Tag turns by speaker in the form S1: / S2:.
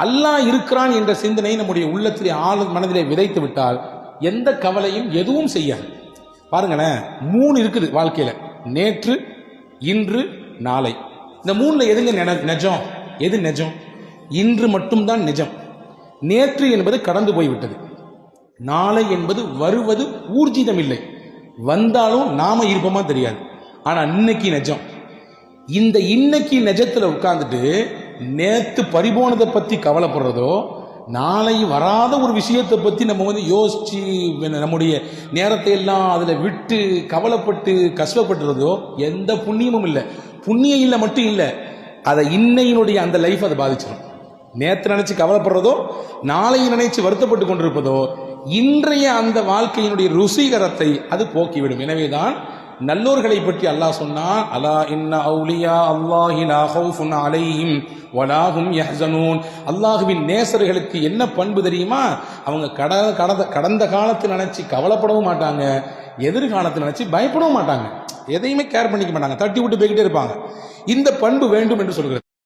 S1: அல்லாஹ் இருக்கிறான் என்ற சிந்தனை நம்முடைய உள்ளத்திலே மனதிலே விதைத்து விட்டால் எந்த கவலையும் எதுவும் செய்யாது. பாருங்களேன், 3 இருக்குது வாழ்க்கையில: நேற்று, இன்று, நாளை. இந்த 3ல எதுங்க நிஜம்? எது நிஜம்? இன்று மட்டும்தான் நிஜம். நேற்று என்பது கடந்து போய்விட்டது. நாளை என்பது வருவது ஊர்ஜிதம் இல்லை, வந்தாலும் நாம இருப்போமா தெரியாது. ஆனா இன்னைக்கு நிஜம். இந்த இன்னைக்கு நிஜத்துல உட்கார்ந்துட்டு நேத்து பறிபோனதை பத்தி கவலைப்படுறதோ, நாளை வராத ஒரு விஷயத்தை பத்தி நம்ம யோசிச்சு நம்முடைய நேரத்தை எல்லாம் அதுல விட்டு கவலைப்பட்டு கஷ்டப்படுறதோ எந்த புண்ணியமும் இல்லை. புண்ணியம் இல்லை மட்டும் இல்லை, அதை இன்னையினுடைய அந்த லைஃப் அதை பாதிச்சிடும். நேற்று நினைச்சு கவலைப்படுறதோ, நாளையை நினைச்சு வருத்தப்பட்டு கொண்டிருப்பதோ இன்றைய அந்த வாழ்க்கையினுடைய ருசிகரத்தை அது போக்கிவிடும். எனவேதான் நல்லோர்களை பற்றி அல்லாஹ் சொன்னான், அலா இன்ன அவுலியா அல்லாஹி லா ஹவுஃபுன் அலைஹிம் வலா ஹும் யஹ்ஸனூன். அல்லாஹ்வின் நேசர்களுக்கு என்ன பண்பு தெரியுமா? அவங்க கடந்த காலத்தை நினைச்சு கவலைப்படவும் மாட்டாங்க, எதிர்காலத்தை நினைச்சு பயப்படவும் மாட்டாங்க, எதையுமே கேர் பண்ணிக்க மாட்டாங்க, தட்டி விட்டு போய்கிட்டே இருப்பாங்க. இந்த பண்பு வேண்டும் என்று சொல்கிறது.